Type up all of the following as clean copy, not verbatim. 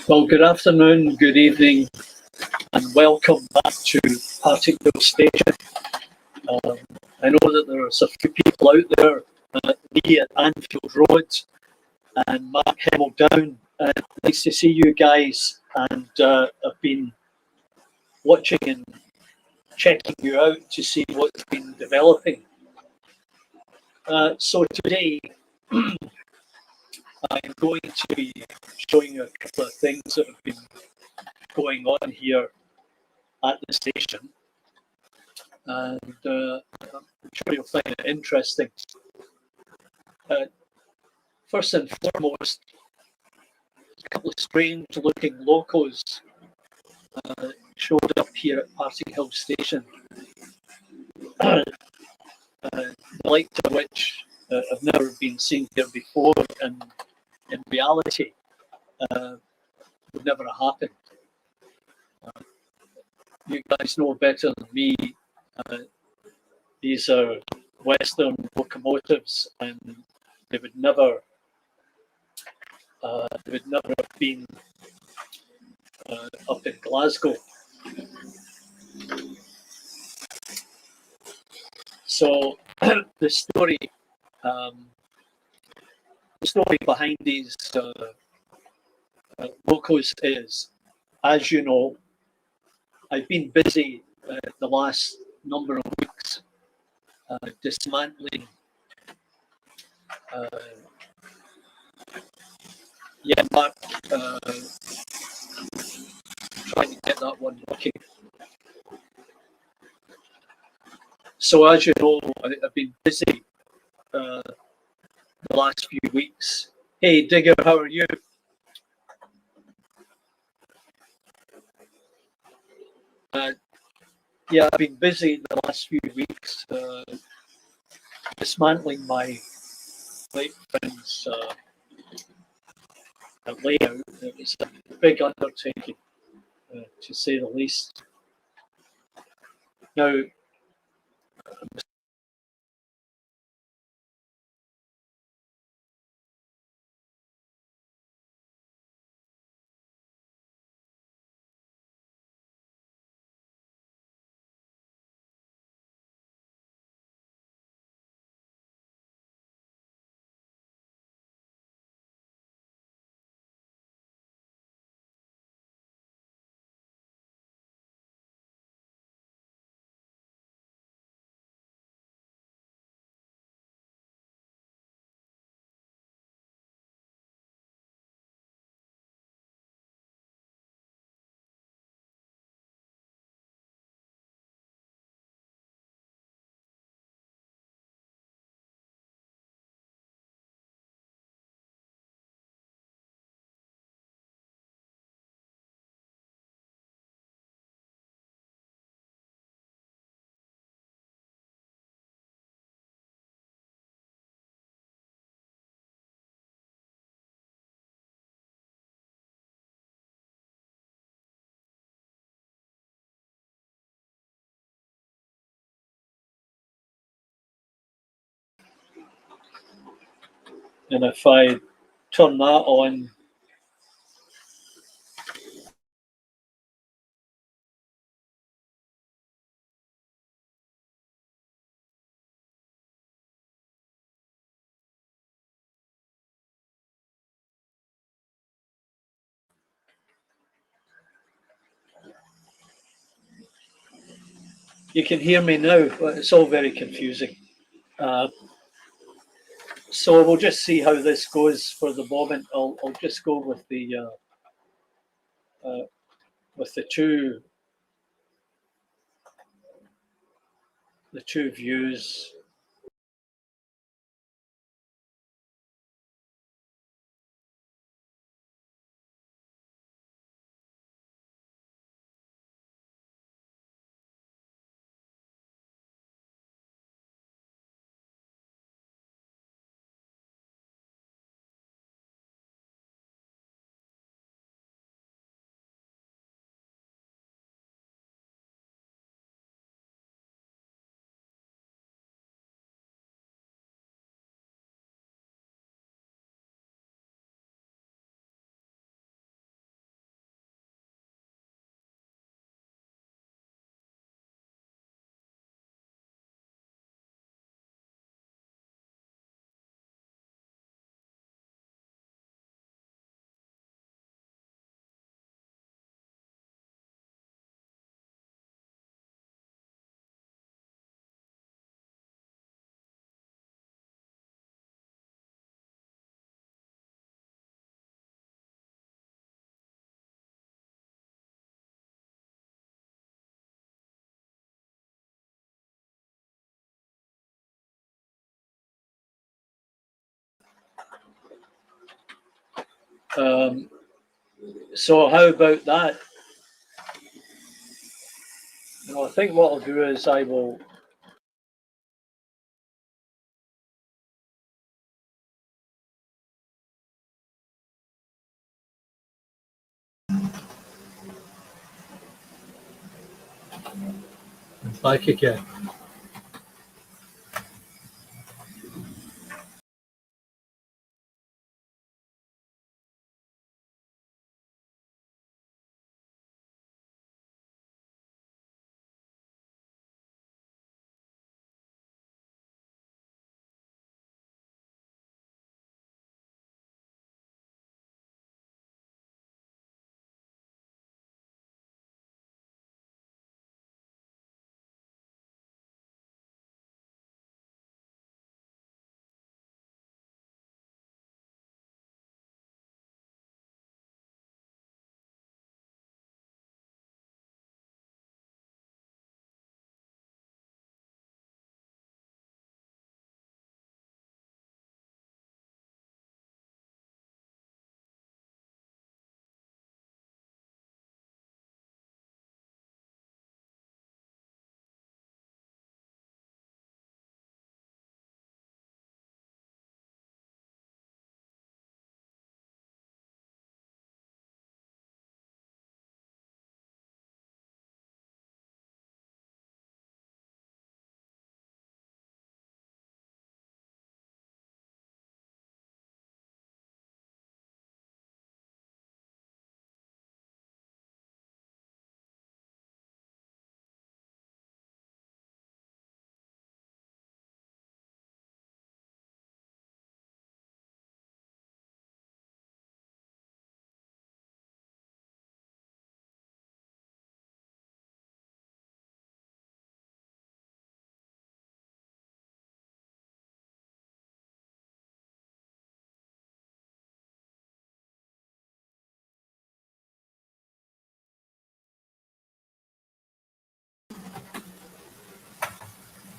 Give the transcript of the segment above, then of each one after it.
Well, good afternoon, good evening, and welcome back to Partickhill Station. I know that there's a few people out there, me at Anfield Road and Mark Hemel down. Nice to see you guys, and I've been watching and checking you out to see what's been developing. So today, I'm going to be showing you a couple of things that have been going on here at the station, and I'm sure you'll find it interesting. First and foremost, a couple of strange looking locos showed up here at Partickhill Station, the likes of which have never been seen here before, and in reality would never have happened. You guys know better than me. These are Western Locomotives, and they would never have been up in Glasgow. So the story behind these locos is, as you know, I've been busy the last number of weeks dismantling Mark, trying to get that one working. So as you know, I've been busy the last few weeks. Hey Digger, how are you? Yeah, I've been busy the last few weeks dismantling my late friend's layout. It was a big undertaking, to say the least. Now, and if I turn that on, you can hear me now. It's all very confusing. So we'll just see how this goes for the moment. I'll just go with the two views. So how about that? I think what I'll do is I will back again.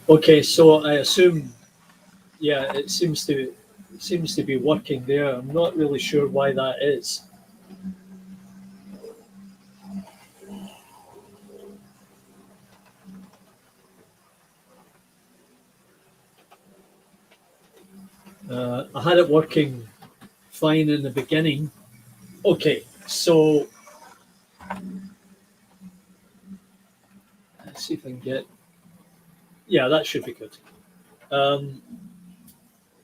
Okay, so I assume, yeah, it seems to be working there. I'm not really sure why that is. I had it working fine in the beginning. Okay, so let's see if I can get. Yeah, that should be good. Um,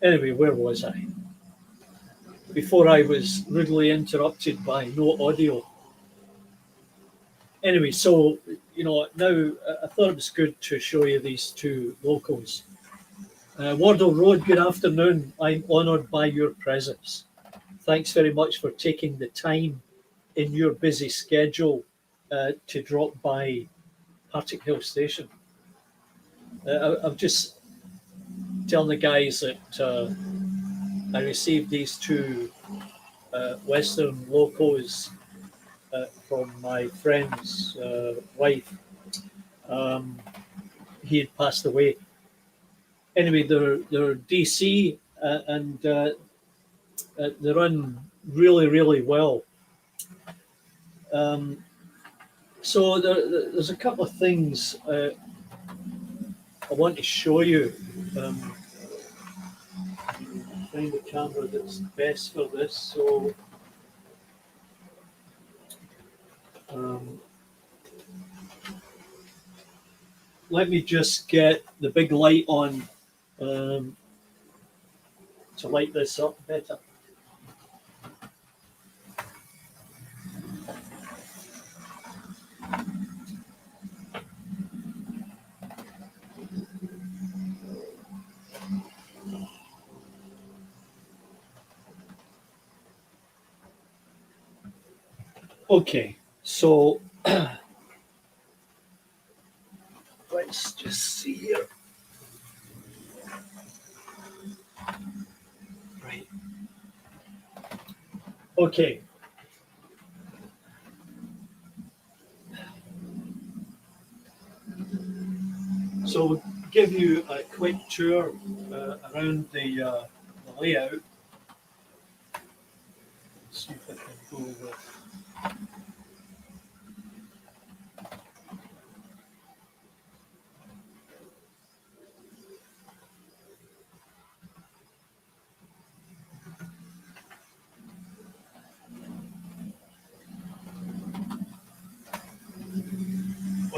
anyway, where was I? Before I was rudely interrupted by no audio. Anyway, so now I thought it was good to show you these two locos. Wardle Road, good afternoon. I'm honoured by your presence. Thanks very much for taking the time in your busy schedule to drop by Partickhill Station. I'm just telling the guys that I received these two Western locos from my friend's wife. He had passed away. Anyway, they're DC and they run really, really well. So there's a couple of things I want to show you. Find the camera that's best for this. So let me just get the big light on to light this up better. Okay, so let's just see here. Right. Okay. So we'll give you a quick tour around the layout. see if I can go with.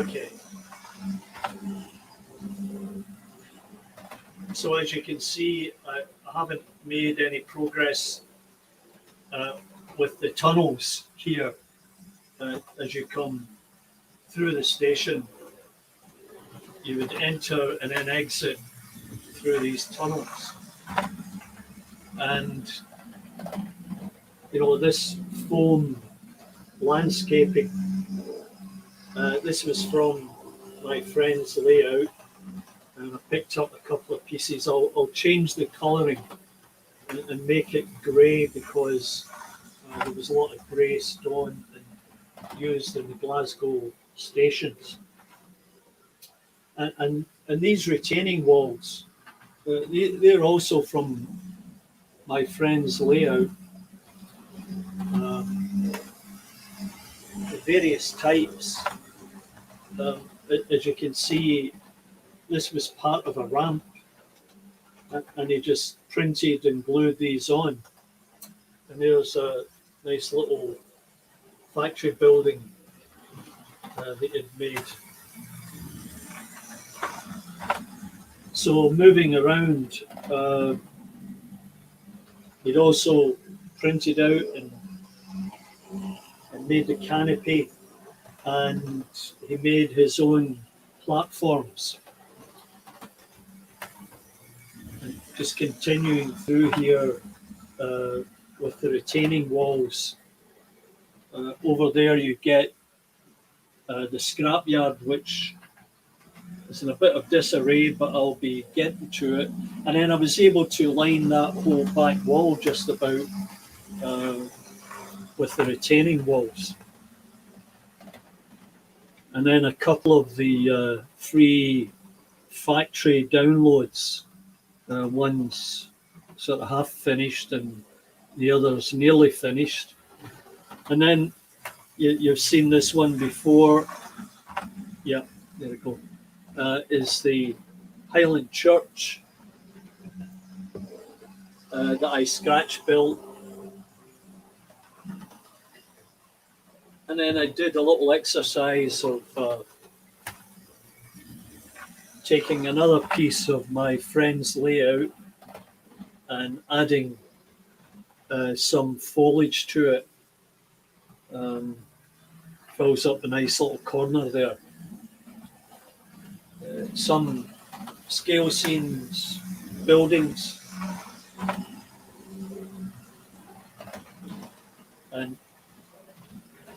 Okay. So as you can see, I haven't made any progress with the tunnels here as you come through the station. You would enter and then exit through these tunnels. And, you know, this foam landscaping, this was from my friend's layout, and I picked up a couple of pieces. I'll change the colouring and make it grey because there was a lot of grey stone used in the Glasgow stations. And these retaining walls, they're also from my friend's layout. The various types. As you can see, this was part of a ramp, and he just printed and glued these on. And there's a nice little factory building that he'd made. So moving around, he'd also printed out and made the canopy, and he made his own platforms. And just continuing through here with the retaining walls. Over there you get the scrapyard, which is in a bit of disarray, but I'll be getting to it. And then I was able to line that whole back wall just about with the retaining walls. And then a couple of the free factory downloads. One's sort of half finished and the other's nearly finished. And then you've seen this one before. Yeah, there we go. Is the Highland Church that I scratch built. And then I did a little exercise of taking another piece of my friend's layout and adding some foliage to it. Fills up a nice little corner there. Some scale scenes, buildings, and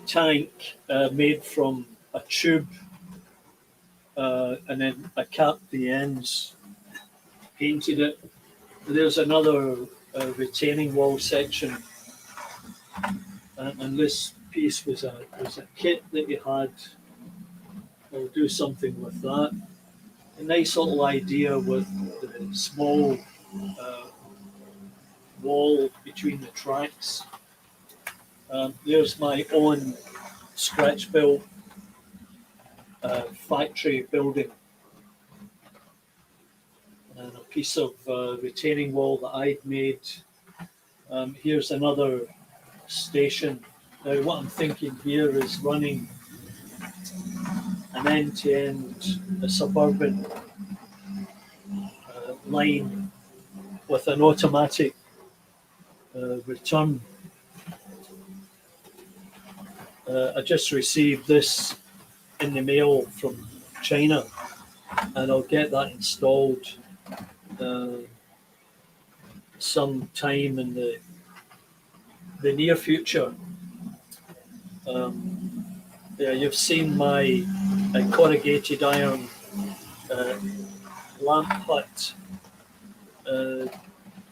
tank made from a tube, and then I capped the ends, painted it. There's another retaining wall section, and this piece was a kit that you had. I'll do something with that. A nice little idea with the small wall between the tracks. There's my own scratch built factory building, and a piece of retaining wall that I'd made. Here's another station. Now what I'm thinking here is running an end-to-end suburban line with an automatic return. I just received this in the mail from China, and I'll get that installed sometime in the near future. Yeah, you've seen my corrugated iron lamp hut.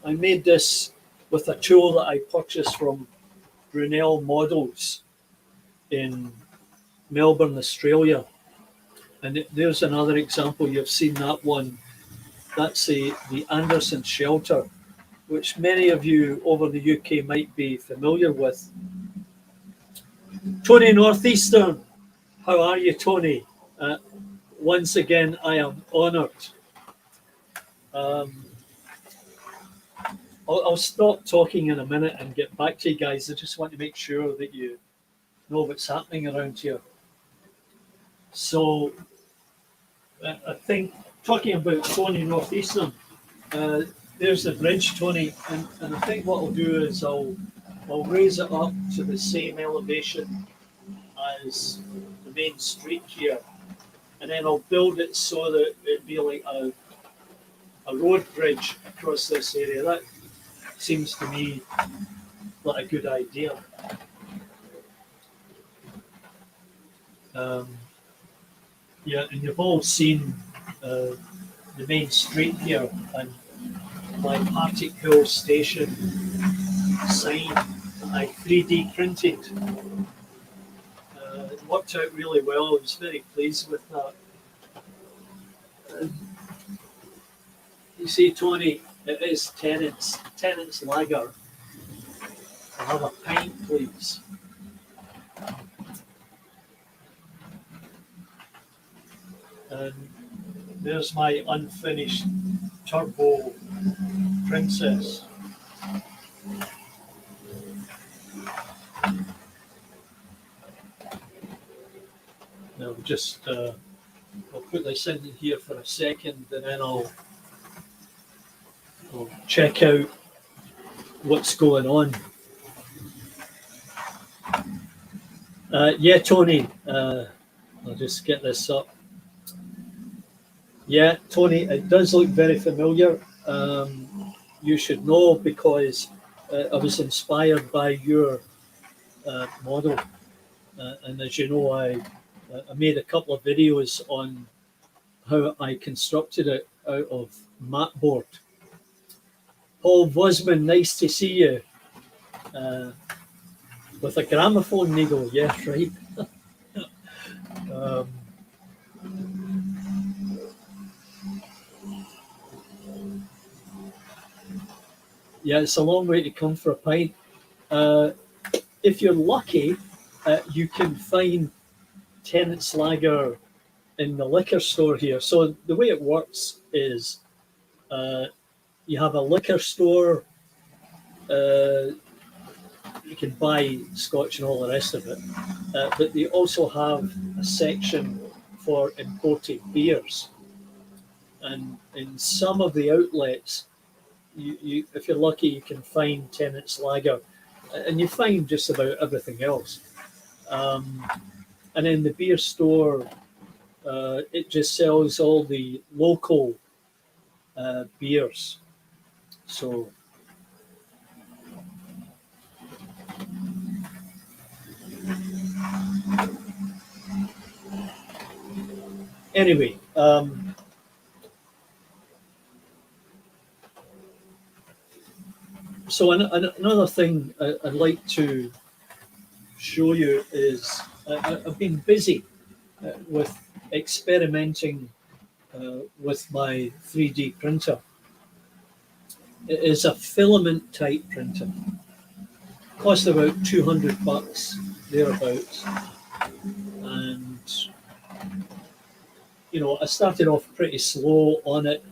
I made this with a tool that I purchased from Brunel Models in Melbourne, Australia. And there's another example. You've seen that one. That's the Anderson shelter. which many of you over the UK might be familiar with. Tony Northeastern, how are you, Tony? Once again, I am honoured. I'll stop talking in a minute and get back to you guys. I just want to make sure that you know what's happening around here. So I think talking about Tony Northeastern, there's the bridge, Tony, and I think what I'll do is I'll raise it up to the same elevation as the main street here, and then I'll build it so that it'd be like a road bridge across this area. That seems to me like a good idea. Yeah, and you've all seen the main street here and my Partickhill Station sign I 3D printed. It worked out really well. I was very pleased with that. You see, Tony, it is Tennant's Lager. I'll have a pint, please. And there's my unfinished Turbo Princess. Now just I'll put this in here for a second, and then I'll check out what's going on. Yeah, Tony, I'll just get this up. Yeah, Tony, it does look very familiar. You should know because I was inspired by your model. And as you know, I made a couple of videos on how I constructed it out of mat board. Paul Vosman, nice to see you. With a gramophone needle, yeah, right. Yeah, it's a long way to come for a pint. If you're lucky, you can find Tennant's Lager in the liquor store here. So the way it works is you have a liquor store, you can buy Scotch and all the rest of it, but they also have a section for imported beers. And in some of the outlets, you if you're lucky, you can find Tennant's Lager, and you find just about everything else. And in the beer store, it just sells all the local beers. So anyway, so another thing I'd like to show you is I've been busy with experimenting with my 3D printer. It is a filament type printer. Cost about $200 thereabouts, and you know, I started off pretty slow on it,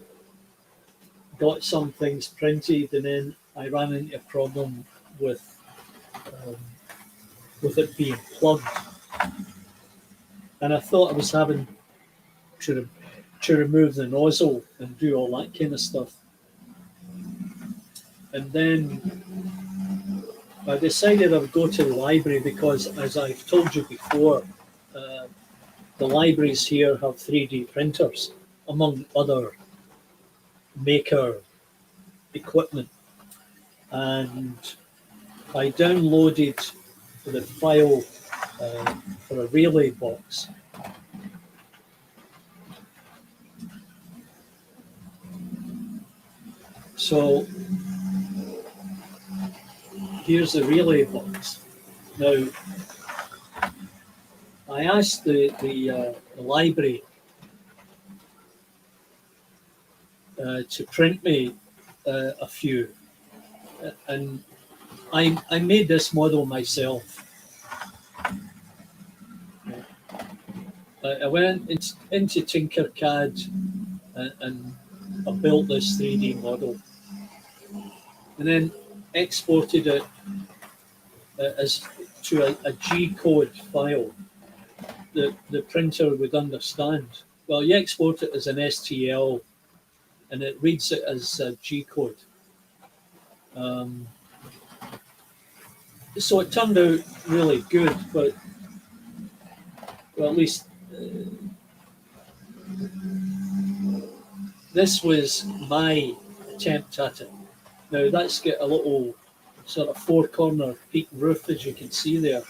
got some things printed, and then I ran into a problem with it being plugged, and I thought I was having to remove the nozzle and do all that kind of stuff. And then I decided I would go to the library because, as I've told you before, the libraries here have 3D printers, among other maker equipment. And I downloaded the file for a relay box. So here's the relay box. Now, I asked the library to print me a few, and I made this model myself. I went into Tinkercad and I built this 3D model, and then exported it as to a G-code file that the printer would understand. Well, you export it as an STL, and it reads it as a G-code. So it turned out really good, but well, at least this was my attempt at it. Now that's got a little sort of four-corner peak roof, as you can see there,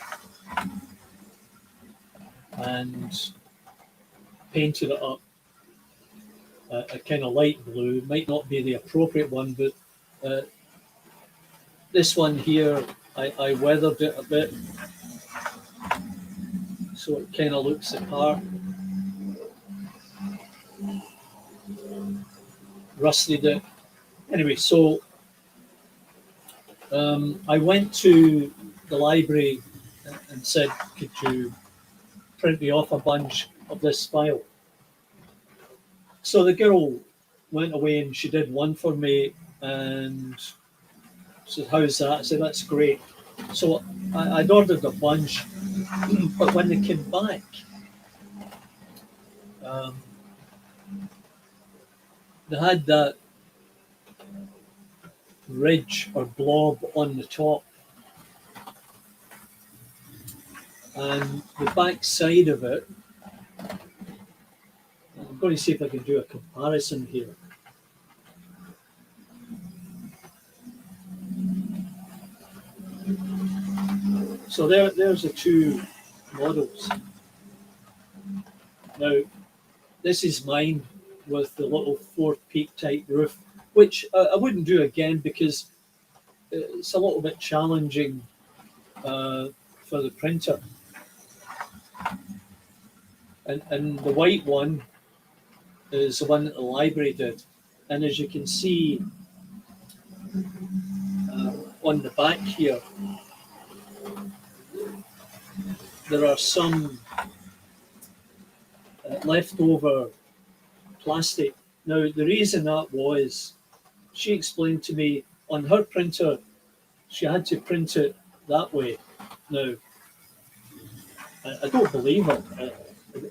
and painted it up a kind of light blue. Might not be the appropriate one, but this one here, I weathered it a bit, so it kind of looks the part. Rusted it. Anyway, so I went to the library and said, could you print me off a bunch of this file? So the girl went away and she did one for me and said, how's that? I said, that's great. So I'd ordered a bunch, but when they came back, they had that ridge or blob on the top, and the back side of it, I'm going to see if I can do a comparison here. So there's the two models. Now, this is mine with the little four-peak type roof, which I wouldn't do again because it's a little bit challenging for the printer. And the white one is the one that the library did. And as you can see on the back here, there are some leftover plastic. Now, the reason that was, she explained to me on her printer, she had to print it that way. Now, I don't believe her.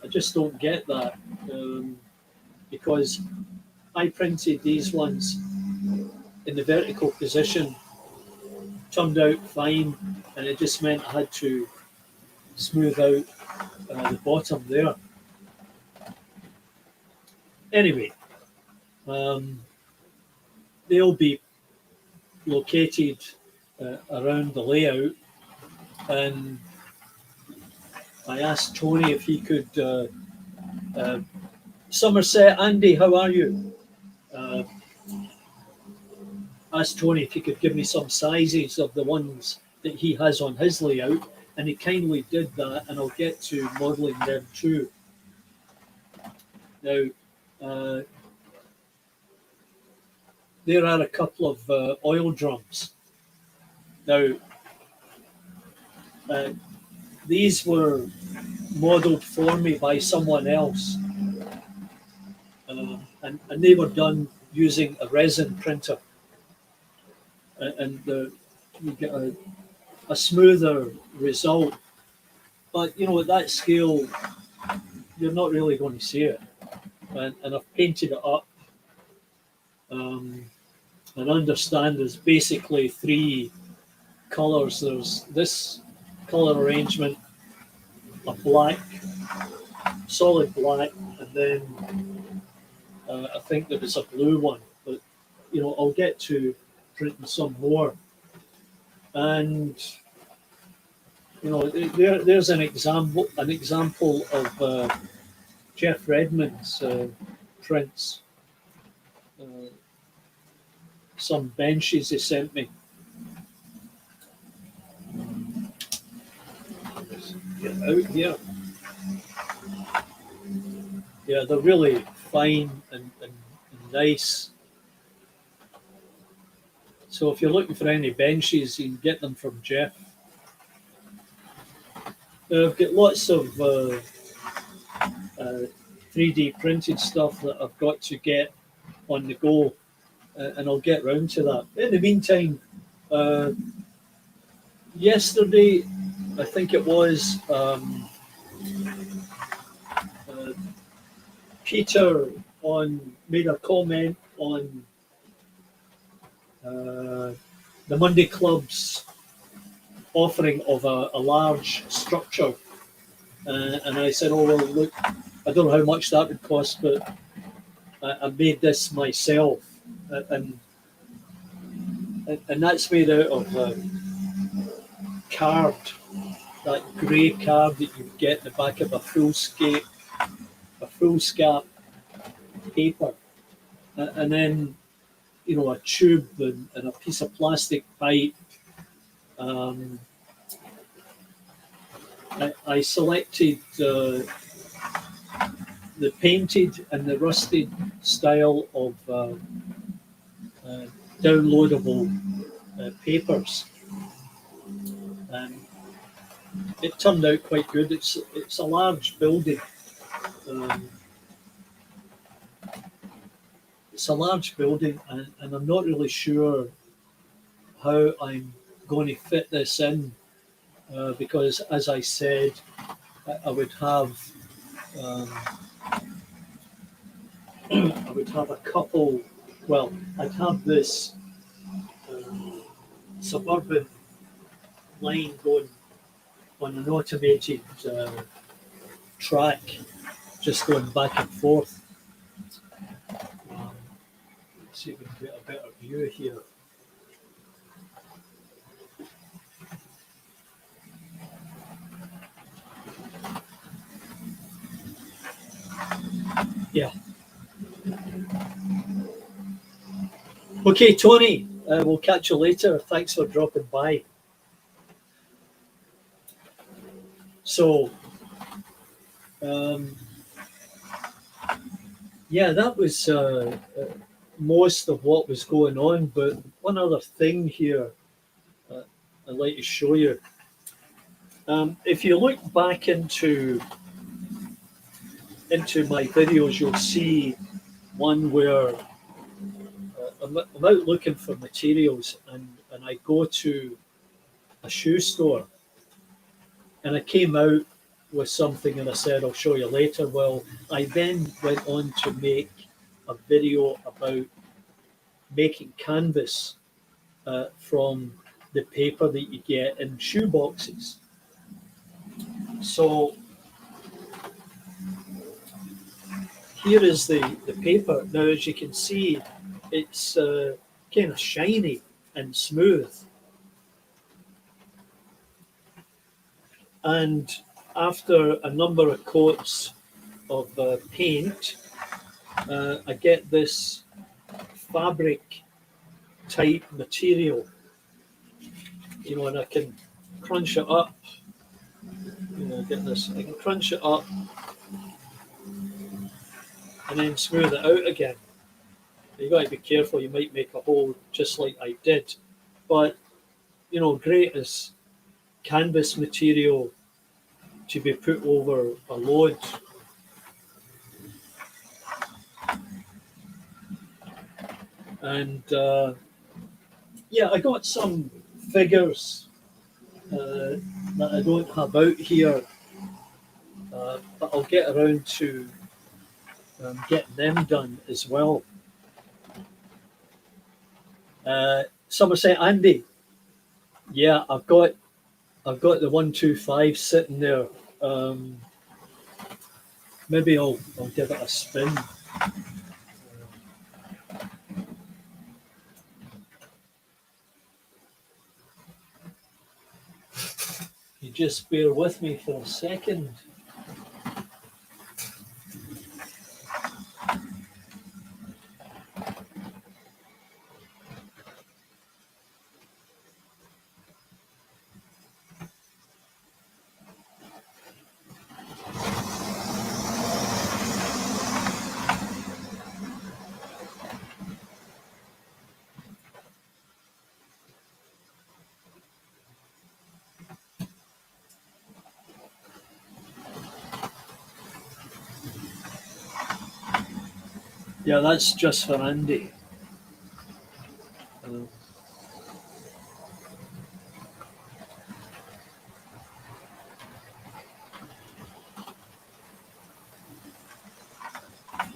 I just don't get that because I printed these ones in the vertical position, turned out fine, and it just meant I had to smooth out the bottom there. Anyway, they'll be located around the layout, and I asked Tony if he could, Somerset, Andy, how are you? Asked Tony if he could give me some sizes of the ones that he has on his layout, and he kindly did that, and I'll get to modelling them too. Now, there are a couple of oil drums. Now, these were modelled for me by someone else, and they were done using a resin printer, and you get a smoother result. But you know, at that scale, you're not really going to see it. And I've painted it up. And understand there's basically three colours. There's this colour arrangement, a black, solid black, and then I think there was a blue one. But you know, I'll get to printing some more. And you know, there's an example of Jeff Redmond's prints. Some benches they sent me. Get out here. Yeah, they're really fine and nice. So if you're looking for any benches, you can get them from Jeff. Now, I've got lots of 3D printed stuff that I've got to get on the go, and I'll get round to that. In the meantime, yesterday, I think it was, Peter made a comment on the Monday Club's offering of a large structure, and I said, "Oh well, look, I don't know how much that would cost, but I made this myself, and that's made out of card, that grey card that you get in the back of a foolscap paper, and then a tube and a piece of plastic pipe. I selected the painted and the rusted style of downloadable papers. It turned out quite good. It's a large building. It's a large building, and I'm not really sure how I'm going to fit this in, because, as I said, I would have a couple. Well, I'd have this suburban line going on an automated track, just going back and forth. Let's see if we can get a better view here. Yeah. Okay, Tony, we'll catch you later. Thanks for dropping by. So, yeah, that was most of what was going on. But one other thing here I'd like to show you. If you look back into my videos, you'll see one where I'm out looking for materials, and I go to a shoe store, and I came out with something, and I said, I'll show you later. Well, I then went on to make a video about making canvas from the paper that you get in shoe boxes. So here is the paper. Now, as you can see, it's kind of shiny and smooth. And after a number of coats of paint, I get this fabric type material, and I can crunch it up. Get this, I can crunch it up and then smooth it out again. You got to be careful, you might make a hole just like I did. But, great as canvas material to be put over a load. And yeah, I got some figures that I don't have out here, but I'll get around to getting them done as well. Somerset Andy, yeah, I've got the 125 sitting there. Maybe I'll give it a spin. You just bear with me for a second. Yeah, that's just for Andy.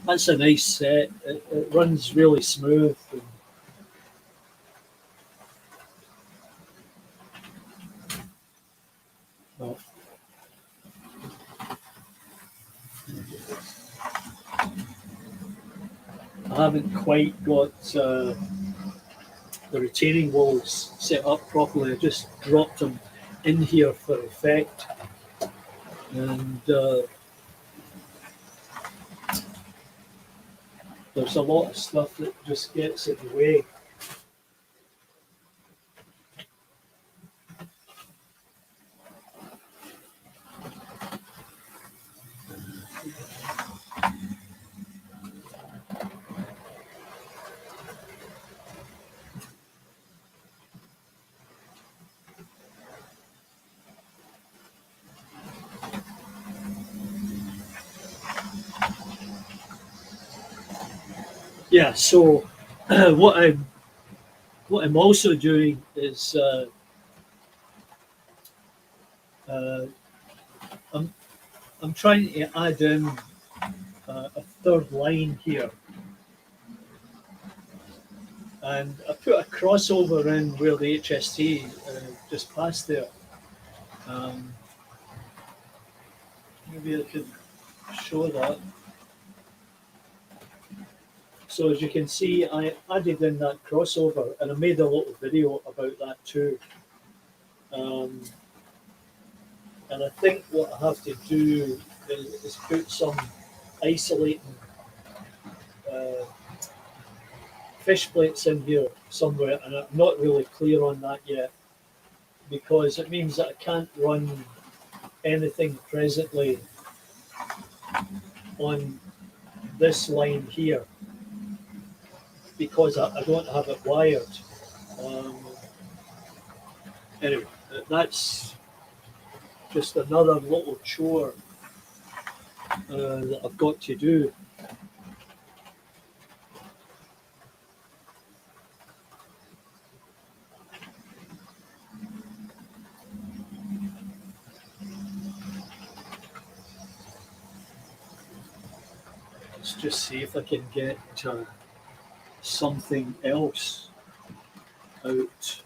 That's a nice set. It runs really smooth. Oh. I haven't quite got the retaining walls set up properly. I just dropped them in here for effect. And there's a lot of stuff that just gets in the way. Yeah, so what I'm also doing is I'm trying to add in a third line here, and I put a crossover in where the HST just passed there. Maybe I could show that. So as you can see, I added in that crossover, and I made a little video about that too. And I think what I have to do is put some isolating fish plates in here somewhere, and I'm not really clear on that yet, because it means that I can't run anything presently on this line here, because I don't have it wired. Anyway, that's just another little chore that I've got to do. Let's just see if I can get something else out.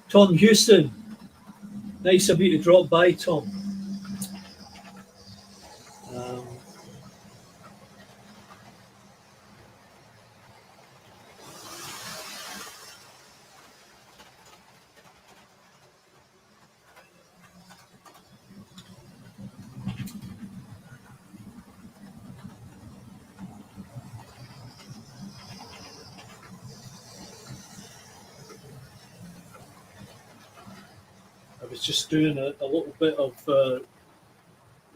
Tom Houston, nice of you to drop by, Tom. I was just doing a little bit of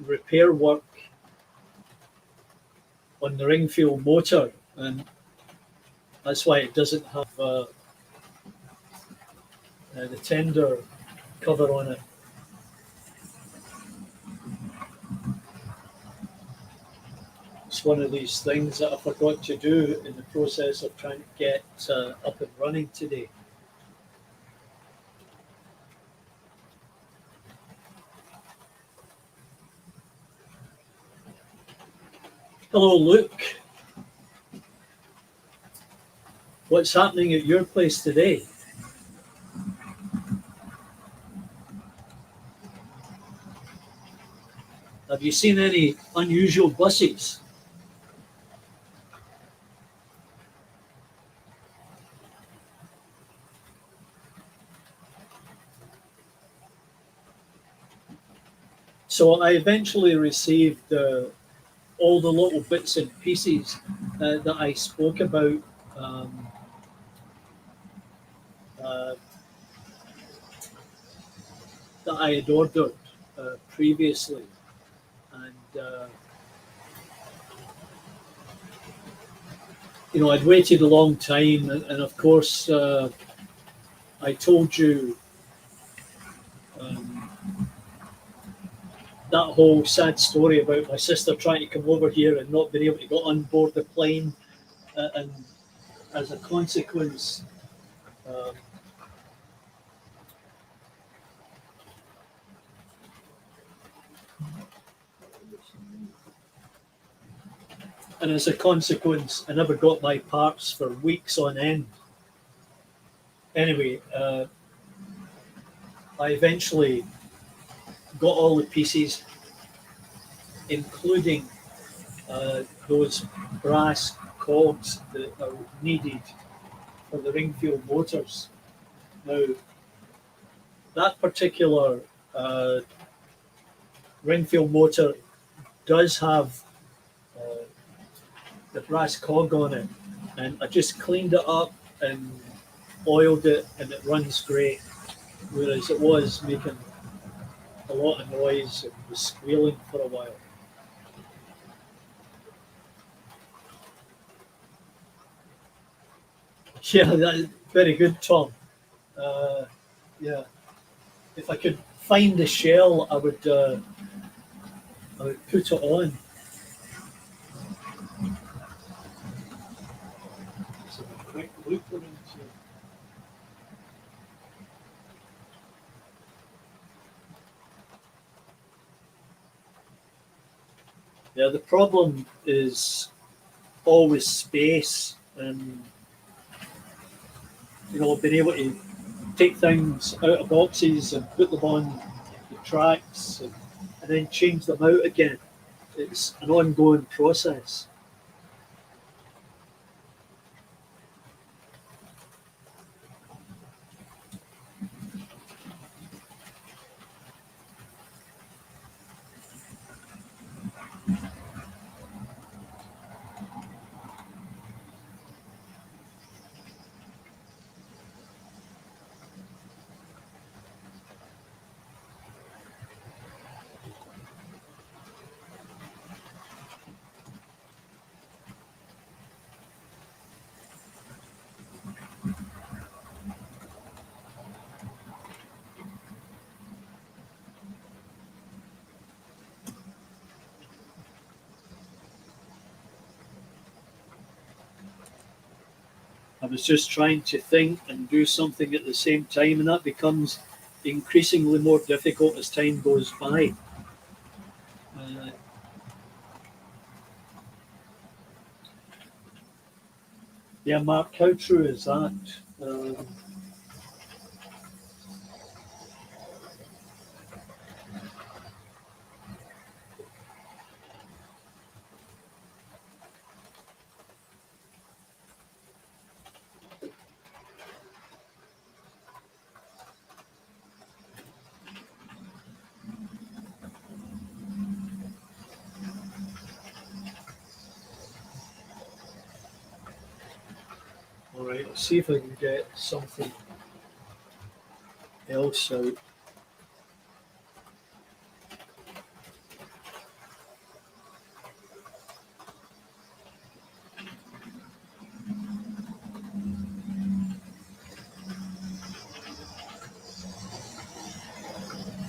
repair work on the Ringfield motor, and that's why it doesn't have the tender cover on it. It's one of these things that I forgot to do in the process of trying to get up and running today. Hello, Luke. What's happening at your place today? Have you seen any unusual buses? So I eventually received all the little bits and pieces that I spoke about that I had ordered previously, and you know, I'd waited a long time, and of course I told you that whole sad story about my sister trying to come over here and not being able to get on board the plane, and as a consequence, um, I never got my parts for weeks on end. Anyway, I eventually got all the pieces, including those brass cogs that are needed for the Ringfield motors. Now, that particular Ringfield motor does have the brass cog on it, and I just cleaned it up and oiled it, and it runs great. Whereas it was making a lot of noise and was squealing for a while. Yeah, that's very good, Tom. Yeah, if I could find the shell, I would put it on. So a quick look around here. Yeah, the problem is always space, and being able to take things out of boxes and put them on the tracks, and then change them out again. It's an ongoing process. I was just trying to think and do something at the same time, and that becomes increasingly more difficult as time goes by. Uh, yeah, Mark, how true is that? All right, let's see if I can get something else out.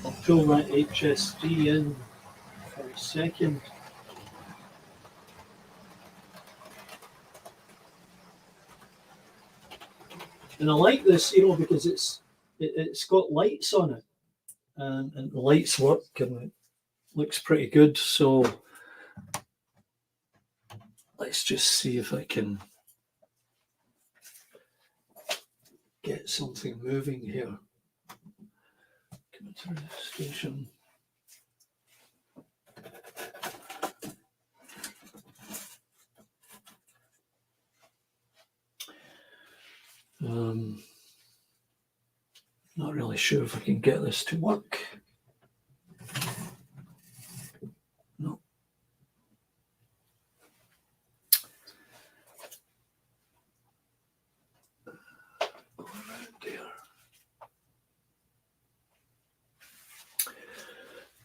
I'll pull that HSD in for a second. And I like this, because it's got lights on it, and the lights work, and it looks pretty good. So let's just see if I can get something moving here. Coming through the station. Not really sure if I can get this to work. No. Around there.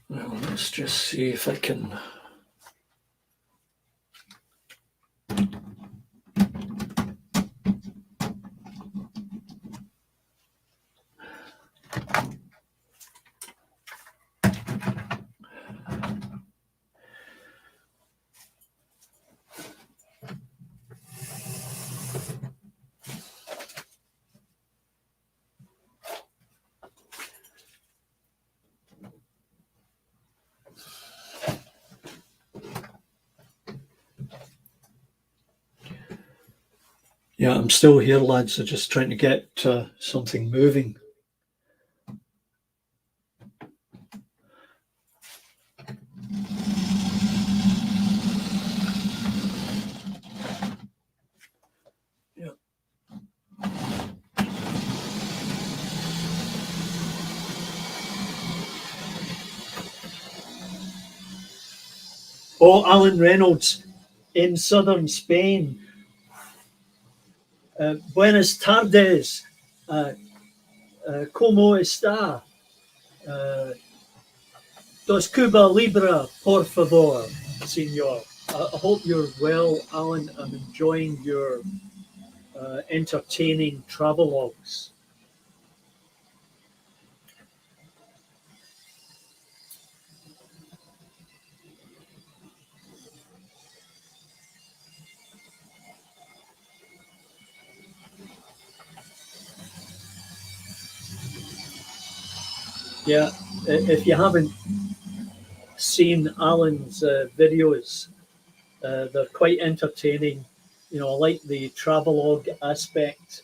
Well, let's just see if I can. Yeah, I'm still here, lads. I'm just trying to get something moving. Yeah. Oh, Alan Reynolds in southern Spain. Buenas tardes. ¿Cómo está? Dos Cuba Libra, por favor, senor. I hope you're well, Alan. I'm enjoying your entertaining travelogues. Yeah, if you haven't seen Alan's videos, they're quite entertaining. You know, I like the travelogue aspect.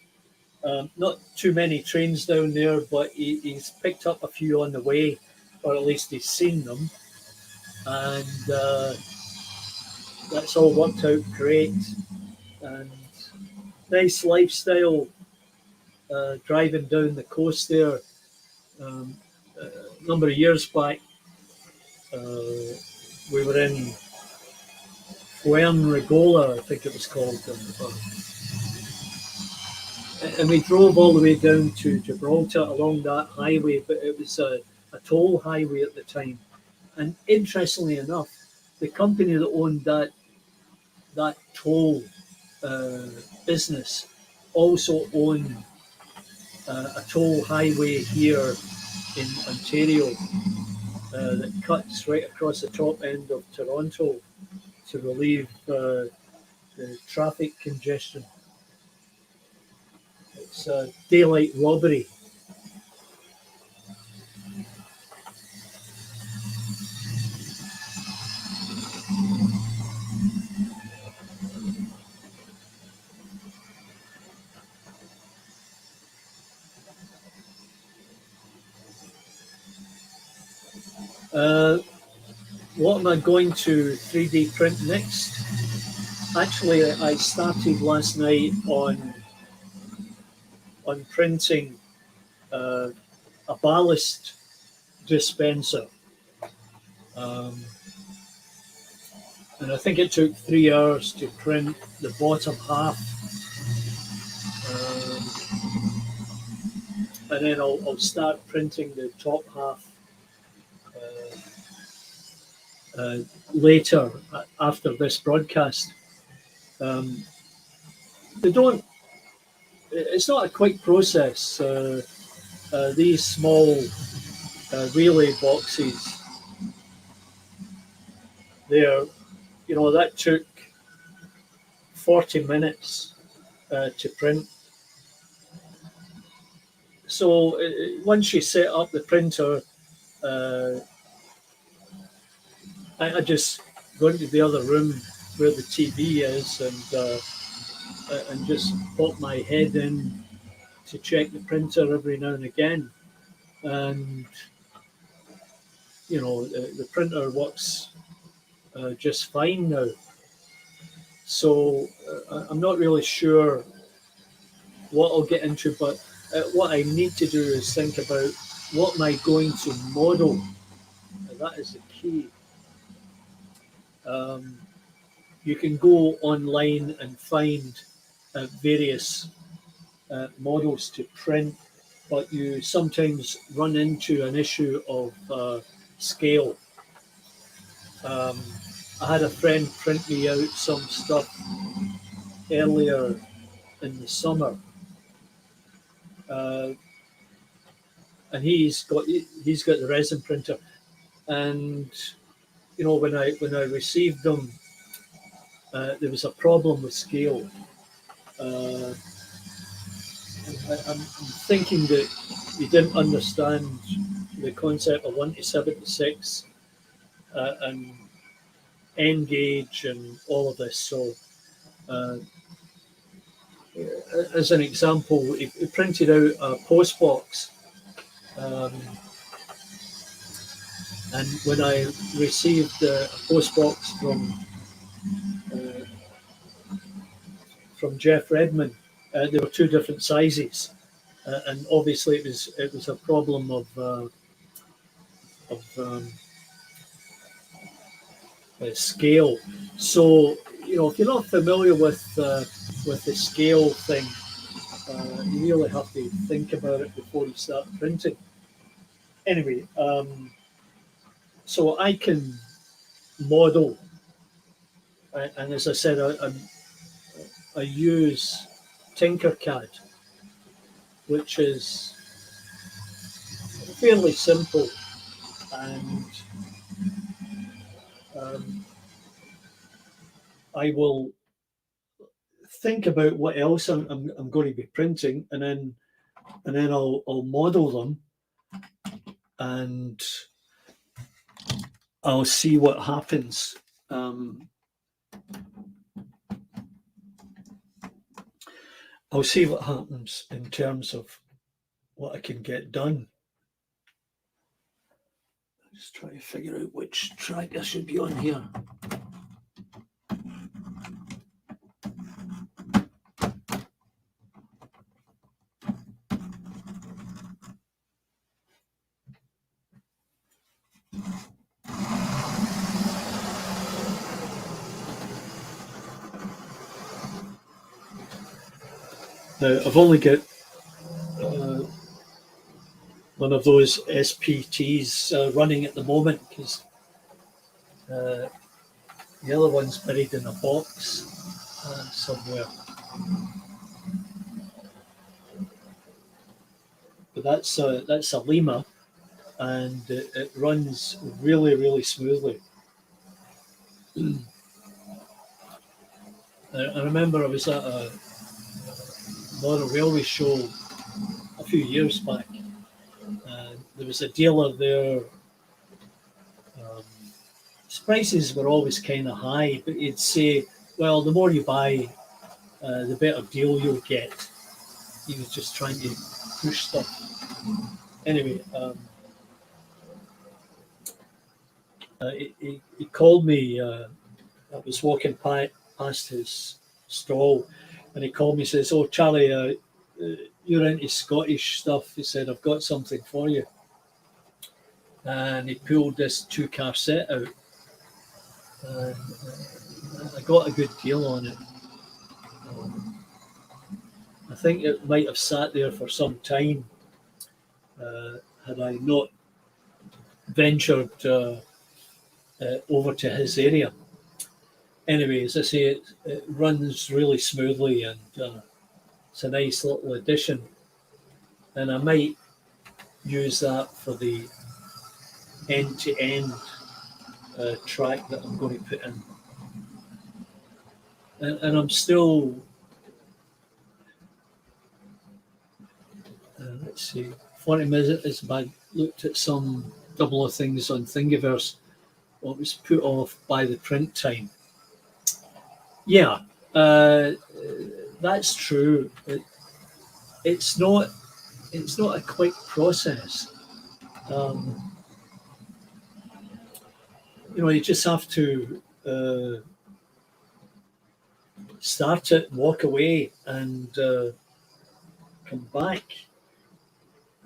Not too many trains down there, but he's picked up a few on the way, or at least he's seen them. And that's all worked out great. And nice lifestyle driving down the coast there. A number of years back, we were in Fuengirola, I think it was called. And we drove all the way down to Gibraltar along that highway, but it was a toll highway at the time. And interestingly enough, the company that owned that toll business also owned a toll highway here in Ontario that cuts right across the top end of Toronto to relieve the traffic congestion. It's daylight robbery. What am I going to 3D print next? Actually, I started last night on printing a ballast dispenser. And I think it took 3 hours to print the bottom half. And then I'll start printing the top half later after this broadcast. They don't. It's not a quick process. These small relay boxes. There, you know, that took 40 minutes to print. So once you set up the printer, I just go into the other room where the TV is and just pop my head in to check the printer every now and again. And, you know, the printer works just fine now. So I'm not really sure what I'll get into, but what I need to do is think about what am I going to model. And that is the key. You can go online and find various models to print, but you sometimes run into an issue of scale. I had a friend print me out some stuff earlier in the summer, and he's got the resin printer, and you know when I received them, there was a problem with scale. I'm thinking that he didn't understand the concept of 1:76 and N gauge and all of this. So as an example, he printed out a post box, and when I received a post box from Jeff Redmond, there were two different sizes, and obviously it was a problem of scale. So if you're not familiar with the scale thing, you really have to think about it before you start printing. Anyway, so I can model, and as I said, I use Tinkercad, which is fairly simple, and I will think about what else I'm going to be printing, and then I'll model them, and I'll see what happens. I'll see what happens in terms of what I can get done. Just try to figure out which track I should be on here. Now, I've only got one of those SPTs running at the moment, because the other one's buried in a box somewhere. But that's a Lima, and it runs really, really smoothly. I remember I was at a railway show a few years back, and there was a dealer there. His prices were always kind of high, but he'd say, well, the more you buy, the better deal you'll get. He was just trying to push stuff. Anyway, he called me. I was walking past his stall, and he called me and says, "Oh, Charlie, you're into Scottish stuff." He said, "I've got something for you." And he pulled this 2-car set out. And I got a good deal on it. I think it might have sat there for some time had I not ventured over to his area. Anyway, as I say, it runs really smoothly, and it's a nice little addition. And I might use that for the end-to-end track that I'm going to put in. And I'm still, let's see, 40 minutes back, looked at some couple of things on Thingiverse. What was put off by the print time. Yeah, that's true. It's not a quick process. You just have to start it, walk away, and come back.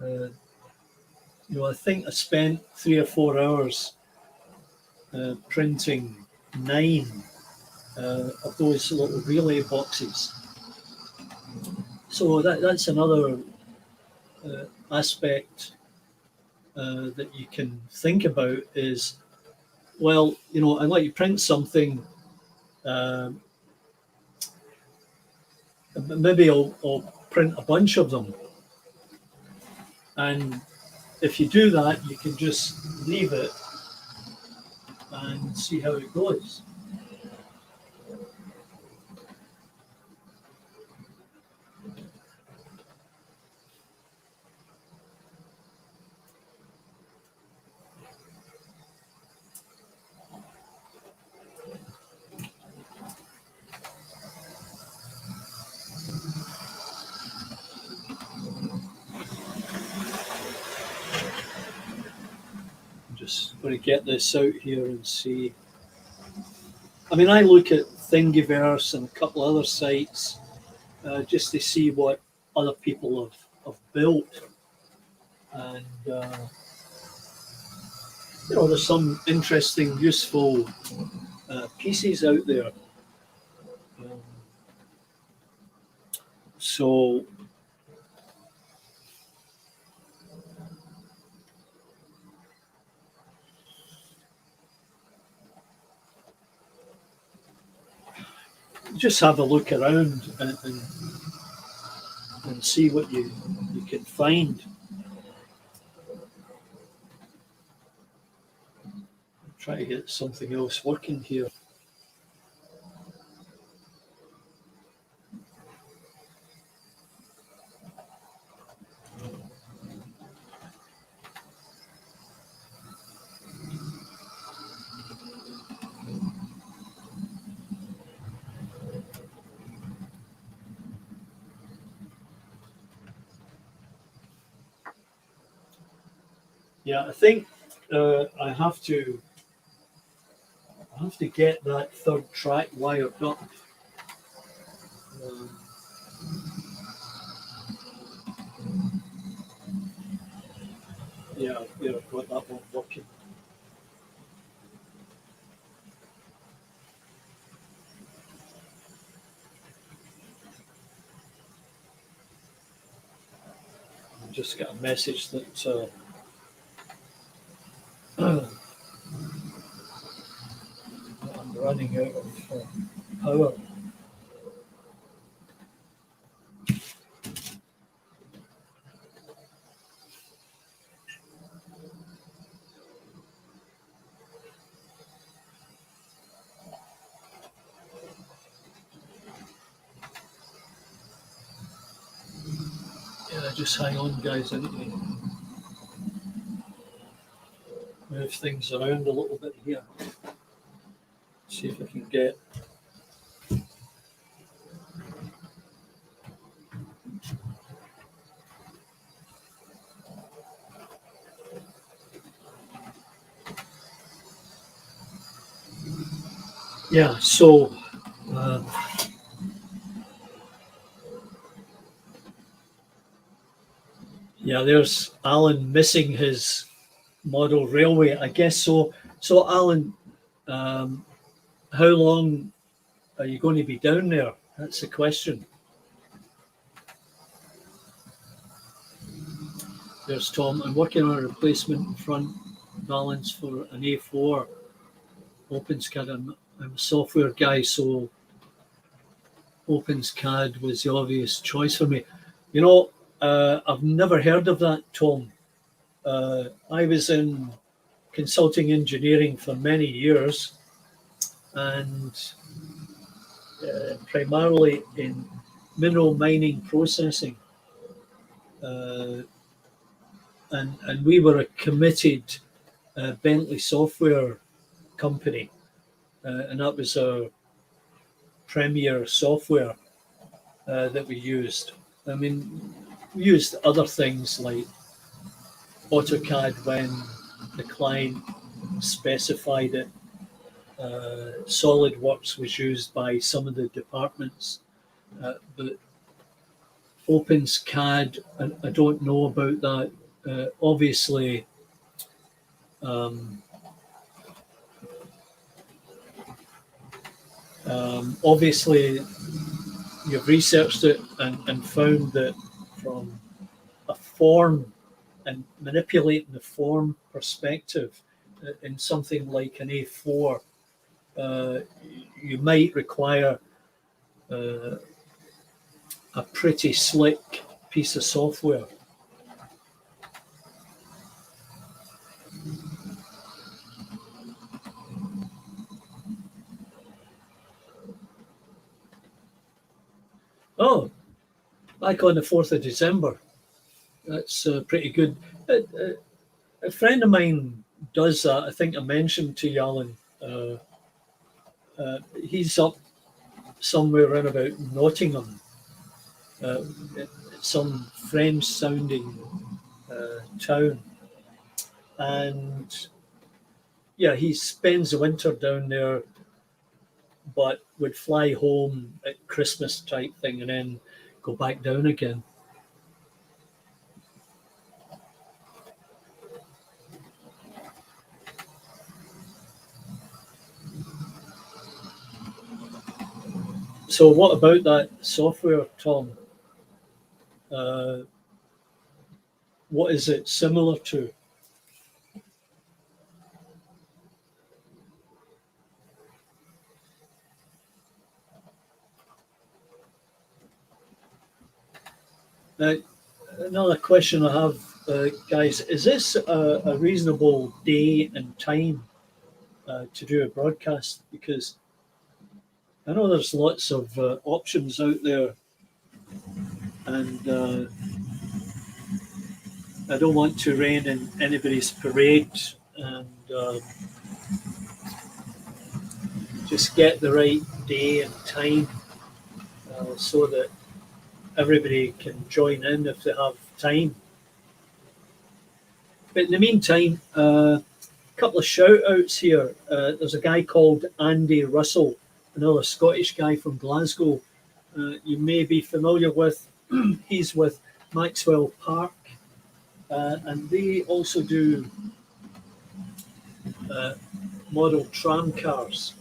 I think I spent 3 or 4 hours printing 9 of those little relay boxes. So that's another aspect that you can think about is, well, I'd like to print something. Maybe I'll print a bunch of them. And if you do that, you can just leave it and see how it goes. going to get this out here and see. I mean, I look at Thingiverse and a couple other sites just to see what other people have built. And, you know, there's some interesting, useful pieces out there. So, just have a look around and see what you can find. Try to get something else working here. Yeah, I think I have to get that third track wired up. Yeah, I've got that one working. I just got a message that I'm running out of power. Yeah, just hang on, guys. I need to move things around a little bit here. See if I can get. Yeah, so yeah, there's Alan missing his model railway, I guess so. So Alan, how long are you going to be down there? That's the question. There's Tom. I'm working on a replacement front balance for an A4 OpenSCAD. I'm a software guy, so OpenSCAD was the obvious choice for me. You know, I've never heard of that, Tom. I was in consulting engineering for many years, and primarily in mineral mining processing. And we were a committed Bentley software company, and that was our premier software that we used. I mean, we used other things like AutoCAD when the client specified it. SolidWorks was used by some of the departments, but OpenSCAD, I don't know about that. Obviously, obviously, you've researched it and found that from a form and manipulating the form perspective in something like an A4, you might require a pretty slick piece of software. Oh, back on the 4th of December. That's pretty good. A friend of mine does that. I think I mentioned to Alan. He's up somewhere around about Nottingham. Some French-sounding town, and yeah, he spends the winter down there, but would fly home at Christmas type thing and then go back down again. So what about that software, Tom? What is it similar to? Another question I have, guys, is this a reasonable day and time to do a broadcast? Because I know there's lots of options out there, and I don't want to rain in anybody's parade, and just get the right day and time so that everybody can join in if they have time. But in the meantime, a couple of shout outs here. There's a guy called Andy Russell, another Scottish guy from Glasgow. You may be familiar with. He's with Maxwell Park, and they also do model tram cars.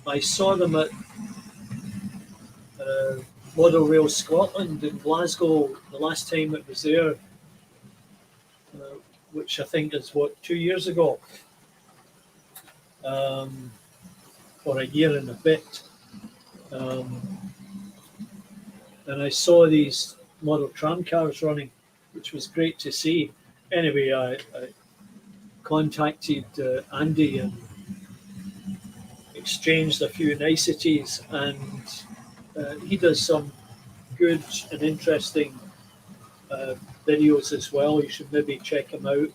I saw them at Model Rail Scotland in Glasgow the last time it was there, which I think is 2 years ago, or a year and a bit. And I saw these model tram cars running, which was great to see. Anyway, I contacted Andy and exchanged a few niceties, and he does some good and interesting videos as well. You should maybe check him out.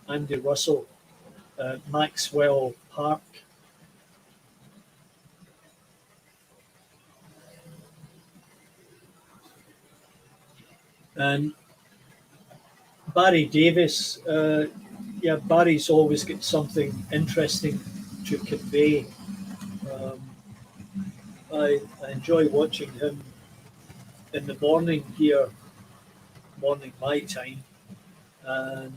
Andy Russell, Maxwell Park. And Barry Davis, yeah, Barry's always got something interesting to convey. I enjoy watching him in the morning here, morning my time, and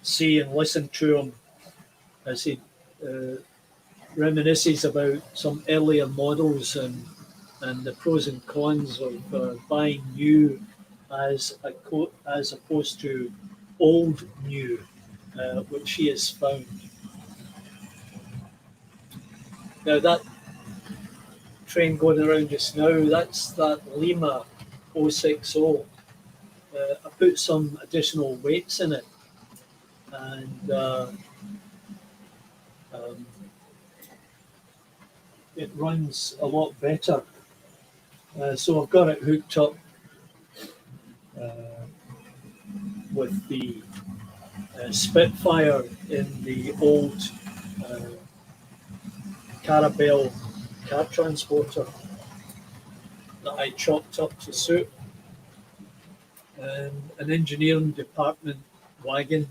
see and listen to him as he reminisces about some earlier models and the pros and cons of buying new as opposed to old new, which he has found. Now that train going around just now, that's that Lima 060. I put some additional weights in it, and it runs a lot better. So I've got it hooked up with the Spitfire in the old Carabelle car transporter that I chopped up to suit, an engineering department wagon.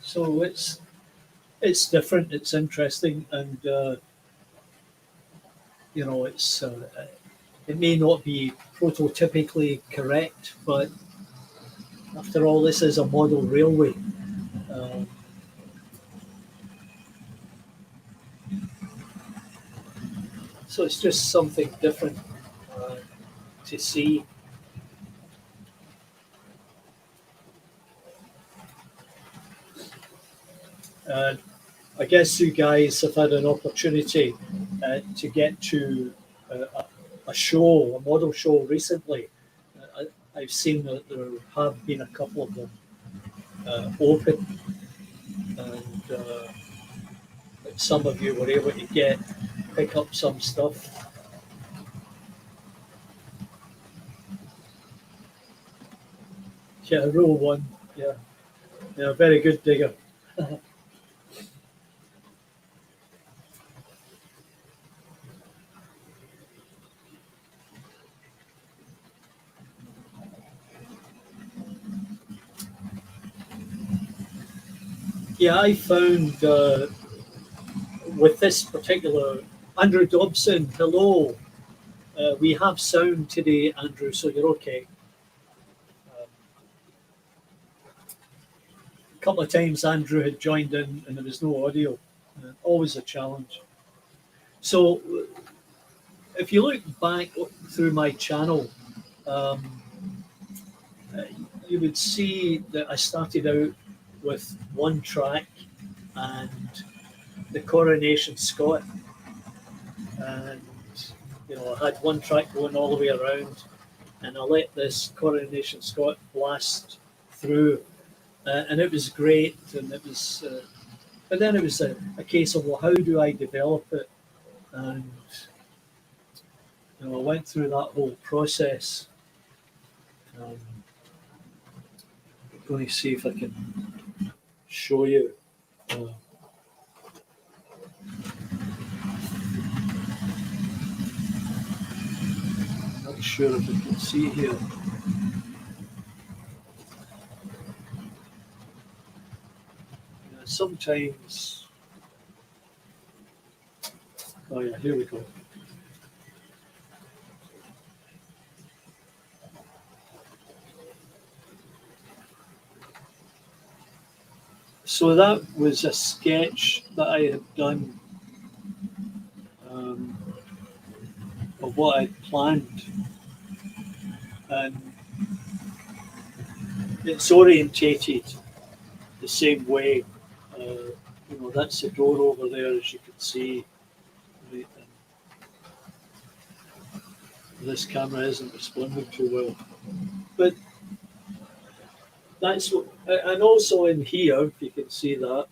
So it's different, it's interesting, and you know, it may not be prototypically correct, but after all, this is a model railway. So it's just something different to see. I guess you guys have had an opportunity to get to a show, a model show recently. I've seen that there have been a couple of them open, and some of you were able to pick up some stuff. Yeah, rule one. Yeah, yeah, very good digger. Yeah, I found with this particular Andrew Dobson. Hello, we have sound today, Andrew, so you're okay. A couple of times Andrew had joined in and there was no audio. Always a challenge. So if you look back through my channel, um, you would see that I started out with one track and the Coronation Scot, and I had one track going all the way around, and I let this Coronation Scot blast through, and it was great, and it was. But then it was a case of, well, how do I develop it? And I went through that whole process. Um, I'm going to see if I can show you. Not sure if you can see here. Sometimes. Oh yeah, here we go. So that was a sketch that I had done of what I'd planned, and it's orientated the same way. That's the door over there, as you can see. Right, this camera isn't responding too well, but that's what. And also in here, if you can see that.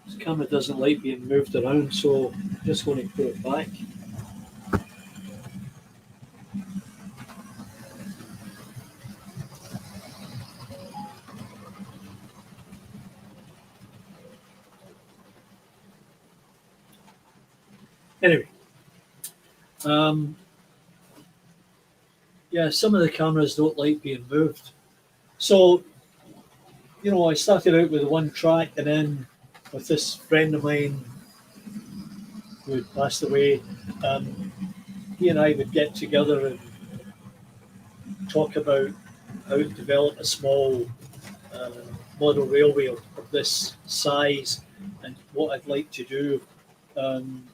This camera doesn't like being moved around, so I'm just going to put it back. Anyway, yeah, some of the cameras don't like being moved. So, I started out with one track, and then with this friend of mine who had passed away, he and I would get together and talk about how to develop a small uh, model railway of this size and what I'd like to do. Um,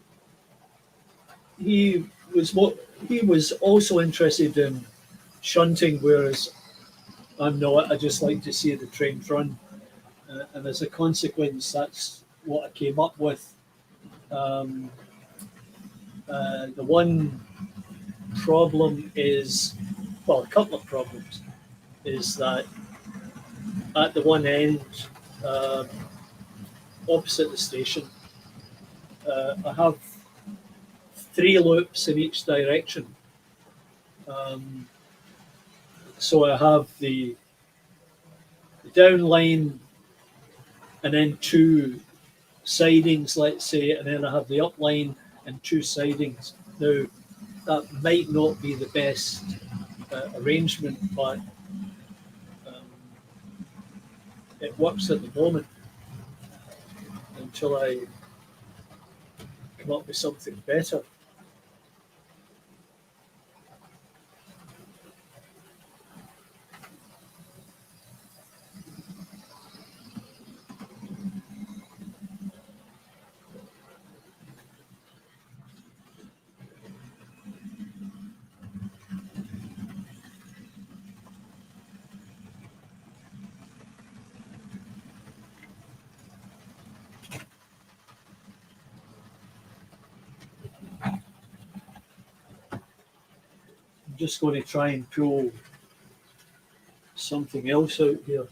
he was also interested in shunting, whereas I'm not. I just like to see the trains run, and as a consequence, that's what I came up with. Um, the one problem is, well, a couple of problems, is that at the one end, uh, opposite the station, I have three loops in each direction. Um, so I have the down line and then two sidings, let's say, and then I have the up line and two sidings. Now, that might not be the best arrangement, but um, it works at the moment until I come up with something better. I'm just going to try and pull something else out here.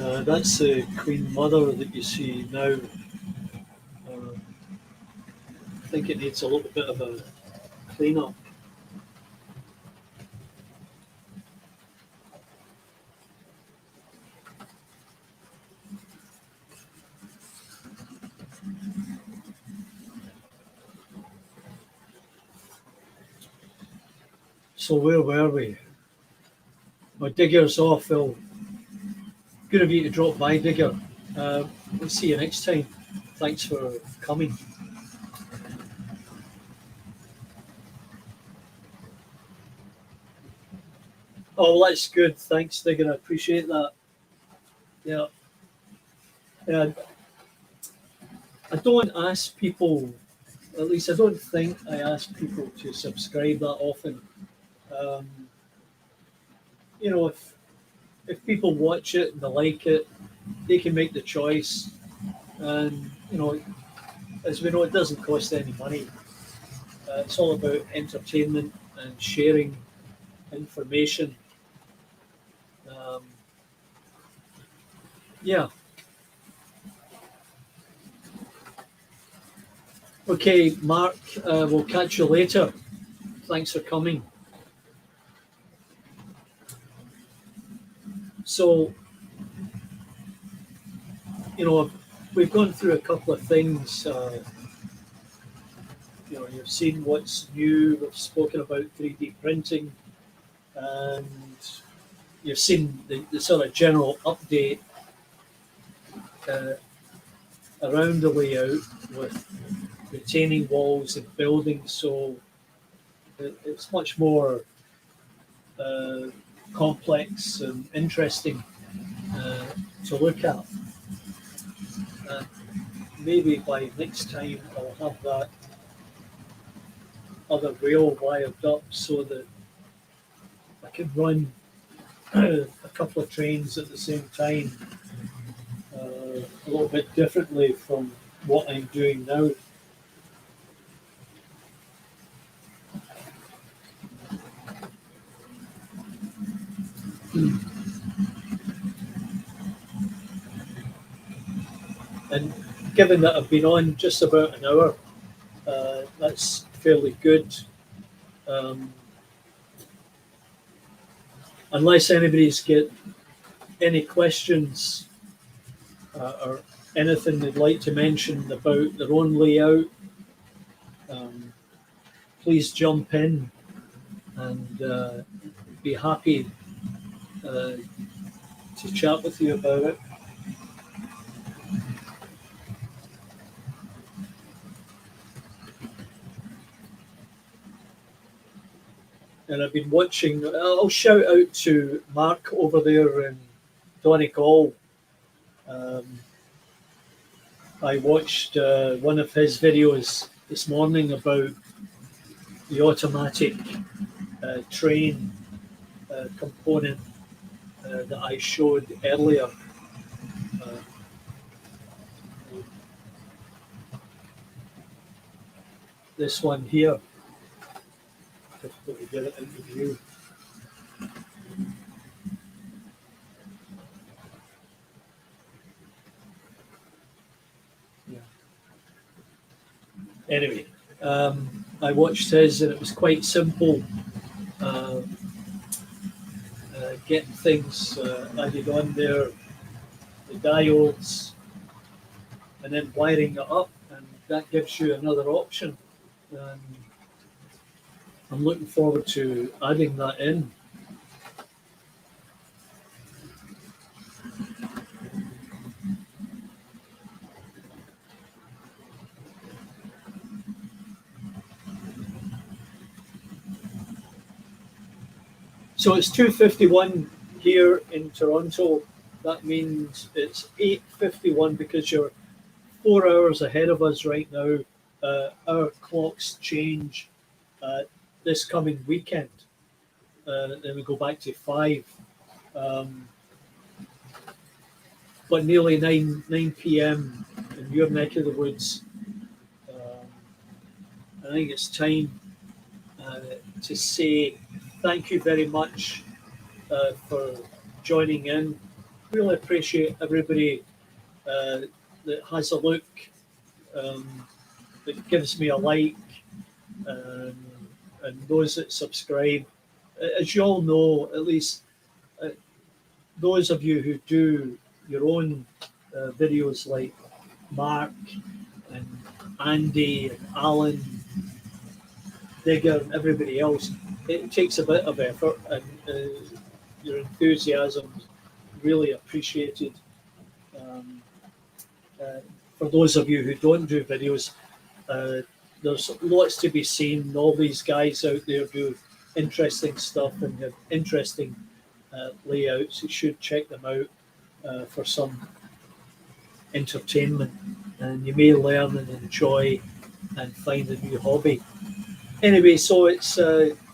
That's the Queen Mother that you see now. I think it needs a little bit of a clean up. So where were we? My digger's off, Phil. Good of you to drop by, Digger. We'll see you next time. Thanks for coming. Oh, well, that's good. Thanks, Digger. I appreciate that. Yeah. I don't ask people, at least I don't think I ask people to subscribe that often. You know, if people watch it and they like it, they can make the choice. And, you know, as we know, it doesn't cost any money. It's all about entertainment and sharing information. Yeah. Okay, Mark, we'll catch you later. Thanks for coming. So, you know, we've gone through a couple of things. You know, you've seen what's new. We've spoken about 3D printing, and you've seen the sort of general update around the layout with retaining walls and buildings. So it's much more complex and interesting to look at. Maybe by next time I'll have that other rail wired up so that I can run a couple of trains at the same time, a little bit differently from what I'm doing now. And given that I've been on just about an hour, that's fairly good. Unless anybody's got any questions or anything they'd like to mention about their own layout, please jump in and be happy to chat with you about it. And I've been watching, I'll shout out to Mark over there in Donegal. I watched one of his videos this morning about the automatic train component that I showed earlier. This one here. Difficult to get it into view. Yeah. Anyway, I watched his and it was quite simple. Getting things added on there, the diodes, and then wiring it up, and that gives you another option. I'm looking forward to adding that in. So it's 2:51 here in Toronto. That means it's 8:51 because you're 4 hours ahead of us right now. Our clocks change this coming weekend. Then we go back to 5. But nearly 9 p.m. in your neck of the woods. I think it's time to say thank you very much for joining in. really appreciate everybody that has a look, that gives me a like, and those that subscribe. As you all know, at least those of you who do your own videos, like Mark and Andy and Alan, Digger, and everybody else, it takes a bit of effort, and your enthusiasm is really appreciated. For those of you who don't do videos, there's lots to be seen. All these guys out there do interesting stuff and have interesting layouts. You should check them out for some entertainment, and you may learn and enjoy and find a new hobby. Anyway, so it's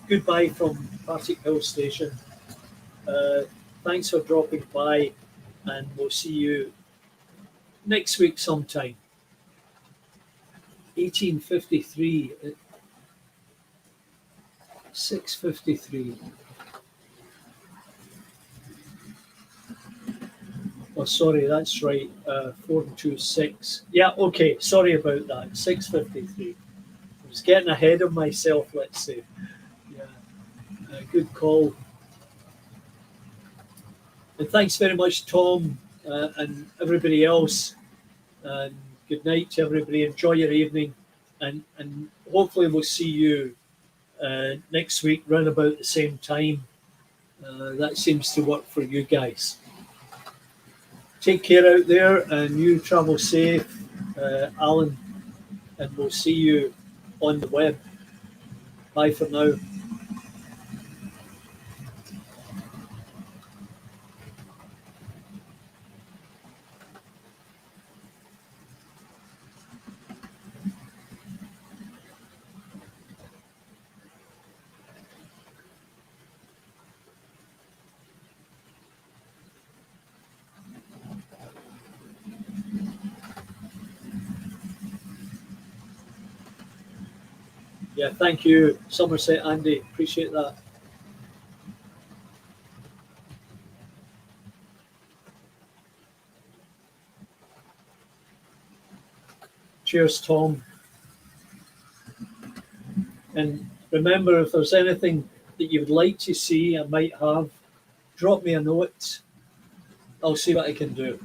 goodbye from Partickhill Station. Thanks for dropping by, and we'll see you next week sometime. 1853, 6:53. Oh, sorry, that's right. 426. Yeah, okay. Sorry about that. 6:53. I was getting ahead of myself, let's say. Yeah, good call. And thanks very much, Tom, and everybody else. And good night to everybody. Enjoy your evening, and hopefully we'll see you next week round about the same time. That seems to work for you guys. Take care out there, and you travel safe, Alan, and we'll see you on the web. Bye for now. Yeah, thank you, Somerset Andy. Appreciate that. Cheers, Tom. And remember, if there's anything that you would like to see I might have, drop me a note. I'll see what I can do.